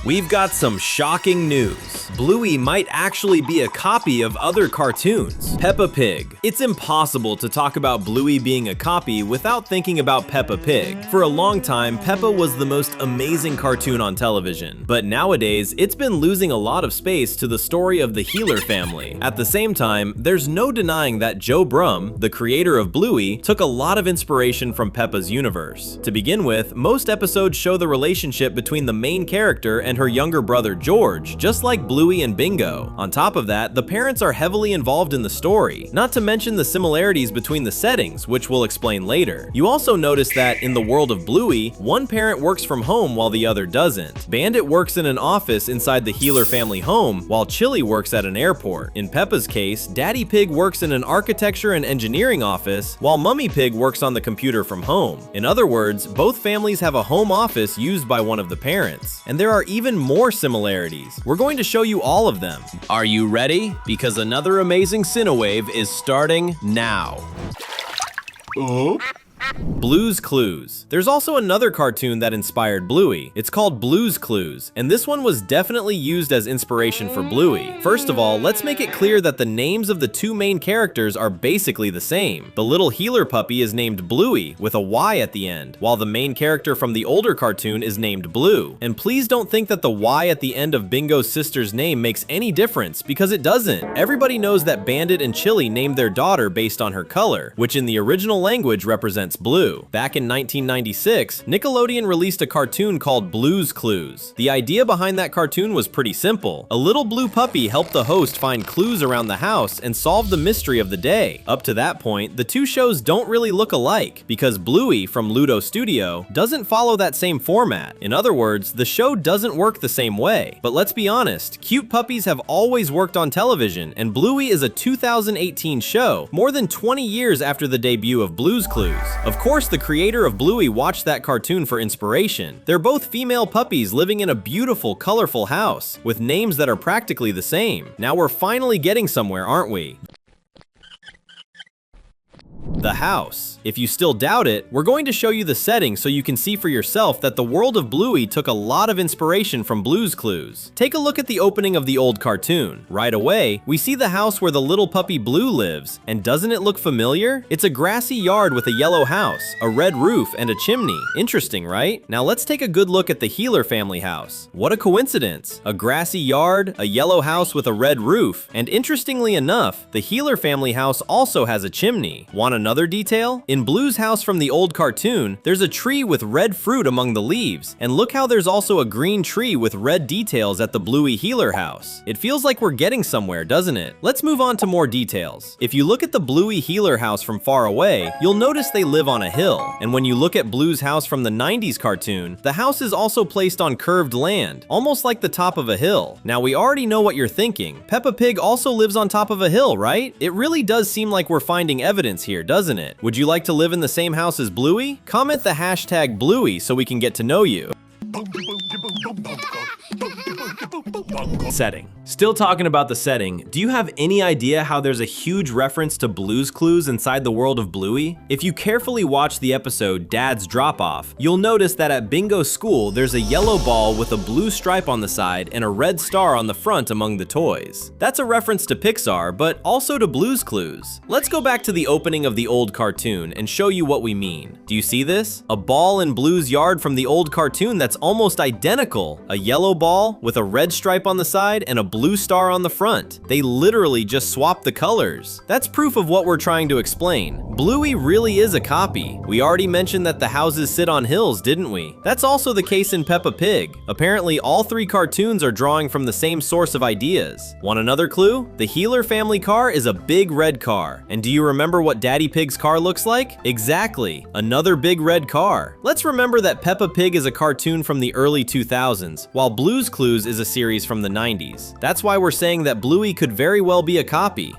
We've got some shocking news. Bluey might actually be a copy of other cartoons. Peppa Pig. It's impossible to talk about Bluey being a copy without thinking about Peppa Pig. For a long time, Peppa was the most amazing cartoon on television, but nowadays, it's been losing a lot of space to the story of the Healer family. At the same time, there's no denying that Joe Brumm, the creator of Bluey, took a lot of inspiration from Peppa's universe. To begin with, most episodes show the relationship between the main character and her younger brother George, just like Bluey and Bingo. On top of that, the parents are heavily involved in the story, not to mention the similarities between the settings, which we'll explain later. You also notice that in the world of Bluey, one parent works from home while the other doesn't. Bandit works in an office inside the Healer family home, while Chili works at an airport. In Peppa's case, Daddy Pig works in an architecture and engineering office, while Mummy Pig works on the computer from home. In other words, both families have a home office used by one of the parents. And there are even more similarities. We're going to show you all of them. Are you ready? Because another amazing Cinewave is starting now. Blue's Clues. There's also another cartoon that inspired Bluey. It's called Blue's Clues, and this one was definitely used as inspiration for Bluey. First of all, let's make it clear that the names of the two main characters are basically the same. The little Healer puppy is named Bluey with a Y at the end, while the main character from the older cartoon is named Blue. And please don't think that the Y at the end of Bingo's sister's name makes any difference, because it doesn't. Everybody knows that Bandit and Chili named their daughter based on her color, which in the original language represents blue. Back in 1996, Nickelodeon released a cartoon called Blue's Clues. The idea behind that cartoon was pretty simple. A little blue puppy helped the host find clues around the house and solve the mystery of the day. Up to that point, the two shows don't really look alike, because Bluey from Ludo Studio doesn't follow that same format. In other words, the show doesn't work the same way. But let's be honest, cute puppies have always worked on television, and Bluey is a 2018 show, more than 20 years after the debut of Blue's Clues. Of course, the creator of Bluey watched that cartoon for inspiration. They're both female puppies living in a beautiful, colorful house, with names that are practically the same. Now we're finally getting somewhere, aren't we? The house. If you still doubt it, we're going to show you the setting so you can see for yourself that the world of Bluey took a lot of inspiration from Blue's Clues. Take a look at the opening of the old cartoon. Right away, we see the house where the little puppy Blue lives, and doesn't it look familiar? It's a grassy yard with a yellow house, a red roof, and a chimney. Interesting, right? Now let's take a good look at the Healer family house. What a coincidence! A grassy yard, a yellow house with a red roof, and interestingly enough, the Healer family house also has a chimney. Want another detail? In Blue's house from the old cartoon, there's a tree with red fruit among the leaves, and look how there's also a green tree with red details at the Bluey Healer house. It feels like we're getting somewhere, doesn't it? Let's move on to more details. If you look at the Bluey Healer house from far away, you'll notice they live on a hill, and when you look at Blue's house from the 90s cartoon, the house is also placed on curved land, almost like the top of a hill. Now we already know what you're thinking. Peppa Pig also lives on top of a hill, right? It really does seem like we're finding evidence here, doesn't it? Would you like to live in the same house as Bluey? Comment the hashtag Bluey so we can get to know you. Setting. Still talking about the setting, do you have any idea how there's a huge reference to Blue's Clues inside the world of Bluey? If you carefully watch the episode Dad's Drop-Off, you'll notice that at Bingo's school there's a yellow ball with a blue stripe on the side and a red star on the front among the toys. That's a reference to Pixar, but also to Blue's Clues. Let's go back to the opening of the old cartoon and show you what we mean. Do you see this? A ball in Blue's yard from the old cartoon that's almost identical. A yellow ball with a red stripe on the side and a blue star on the front. They literally just swapped the colors. That's proof of what we're trying to explain. Bluey really is a copy. We already mentioned that the houses sit on hills, didn't we? That's also the case in Peppa Pig. Apparently, all three cartoons are drawing from the same source of ideas. Want another clue? The Healer family car is a big red car. And do you remember what Daddy Pig's car looks like? Exactly, another big red car. Let's remember that Peppa Pig is a cartoon from the early 2000s, while Blue's Clues is a series from the 90s. That's why we're saying that Bluey could very well be a copy.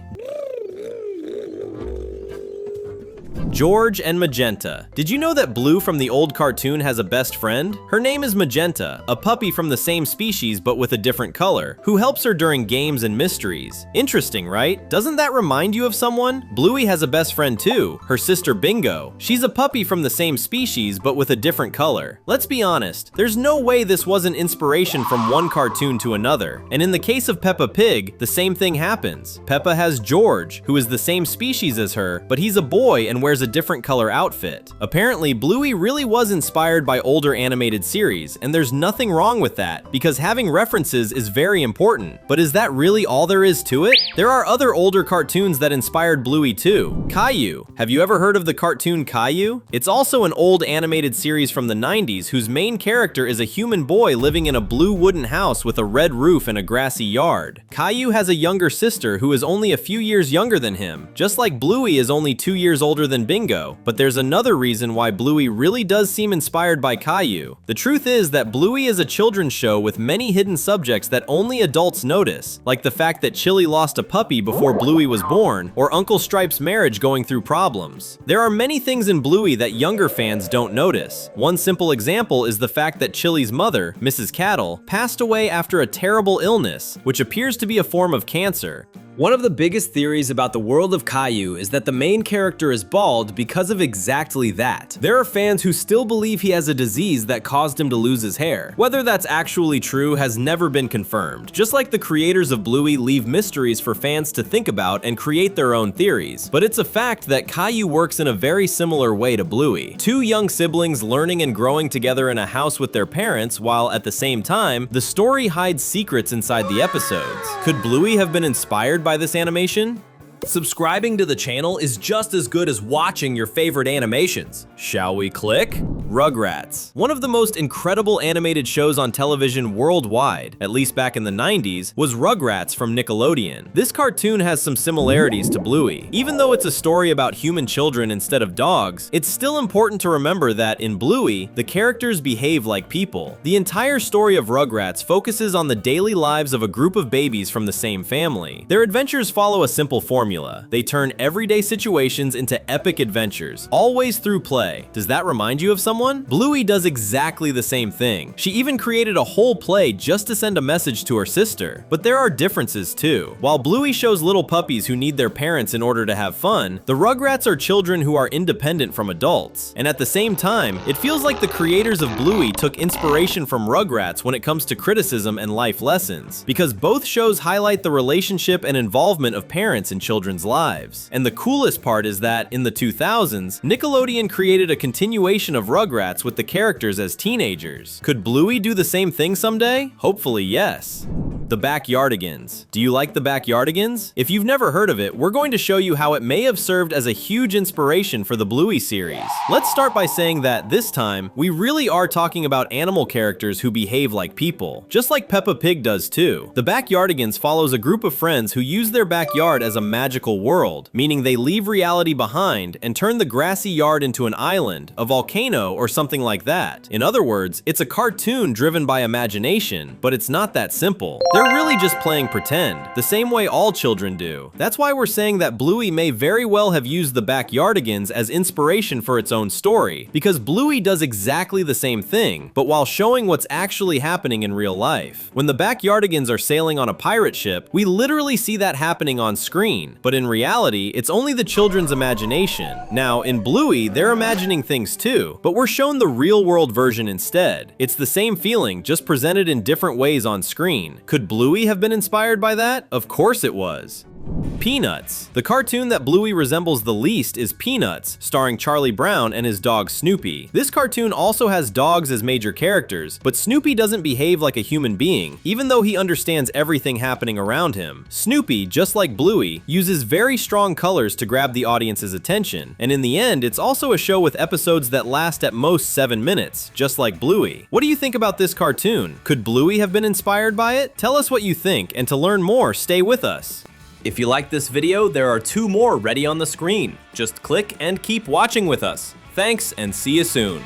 George and Magenta. Did you know that Blue from the old cartoon has a best friend? Her name is Magenta, a puppy from the same species but with a different color, who helps her during games and mysteries. Interesting, right? Doesn't that remind you of someone? Bluey has a best friend too, her sister Bingo. She's a puppy from the same species but with a different color. Let's be honest, there's no way this wasn't inspiration from one cartoon to another. And in the case of Peppa Pig, the same thing happens. Peppa has George, who is the same species as her, but he's a boy and wears a different color outfit. Apparently, Bluey really was inspired by older animated series, and there's nothing wrong with that, because having references is very important. But is that really all there is to it? There are other older cartoons that inspired Bluey too. Caillou. Have you ever heard of the cartoon Caillou? It's also an old animated series from the 90s whose main character is a human boy living in a blue wooden house with a red roof and a grassy yard. Caillou has a younger sister who is only a few years younger than him, just like Bluey is only 2 years older than Bingo. But there's another reason why Bluey really does seem inspired by Caillou. The truth is that Bluey is a children's show with many hidden subjects that only adults notice, like the fact that Chili lost a puppy before Bluey was born, or Uncle Stripe's marriage going through problems. There are many things in Bluey that younger fans don't notice. One simple example is the fact that Chili's mother, Mrs. Cattle, passed away after a terrible illness, which appears to be a form of cancer. One of the biggest theories about the world of Caillou is that the main character is bald because of exactly that. There are fans who still believe he has a disease that caused him to lose his hair. Whether that's actually true has never been confirmed, just like the creators of Bluey leave mysteries for fans to think about and create their own theories. But it's a fact that Caillou works in a very similar way to Bluey. Two young siblings learning and growing together in a house with their parents, while at the same time, the story hides secrets inside the episodes. Could Bluey have been inspired by this animation? Subscribing to the channel is just as good as watching your favorite animations. Shall we click? Rugrats. One of the most incredible animated shows on television worldwide, at least back in the 90s, was Rugrats from Nickelodeon. This cartoon has some similarities to Bluey. Even though it's a story about human children instead of dogs, it's still important to remember that in Bluey, the characters behave like people. The entire story of Rugrats focuses on the daily lives of a group of babies from the same family. Their adventures follow a simple formula. They turn everyday situations into epic adventures, always through play. Does that remind you of someone? Bluey does exactly the same thing. She even created a whole play just to send a message to her sister. But there are differences too. While Bluey shows little puppies who need their parents in order to have fun, the Rugrats are children who are independent from adults. And at the same time, it feels like the creators of Bluey took inspiration from Rugrats when it comes to criticism and life lessons, because both shows highlight the relationship and involvement of parents in children's lives. And the coolest part is that, in the 2000s, Nickelodeon created a continuation of Rugrats with the characters as teenagers. Could Bluey do the same thing someday? Hopefully, yes. The Backyardigans. Do you like the Backyardigans? If you've never heard of it, we're going to show you how it may have served as a huge inspiration for the Bluey series. Let's start by saying that this time, we really are talking about animal characters who behave like people, just like Peppa Pig does too. The Backyardigans follows a group of friends who use their backyard as a magical world, meaning they leave reality behind and turn the grassy yard into an island, a volcano, or something like that. In other words, it's a cartoon driven by imagination, but it's not that simple. They're really just playing pretend, the same way all children do. That's why we're saying that Bluey may very well have used the Backyardigans as inspiration for its own story, because Bluey does exactly the same thing, but while showing what's actually happening in real life. When the Backyardigans are sailing on a pirate ship, we literally see that happening on screen, but in reality, it's only the children's imagination. Now, in Bluey, they're imagining things too, but we're shown the real-world version instead. It's the same feeling, just presented in different ways on screen. Could Bluey have been inspired by that? Of course it was. Peanuts. The cartoon that Bluey resembles the least is Peanuts, starring Charlie Brown and his dog Snoopy. This cartoon also has dogs as major characters, but Snoopy doesn't behave like a human being, even though he understands everything happening around him. Snoopy, just like Bluey, uses very strong colors to grab the audience's attention, and in the end, it's also a show with episodes that last at most 7 minutes, just like Bluey. What do you think about this cartoon? Could Bluey have been inspired by it? Tell us what you think, and to learn more, stay with us. If you liked this video, there are 2 more ready on the screen. Just click and keep watching with us. Thanks, and see you soon.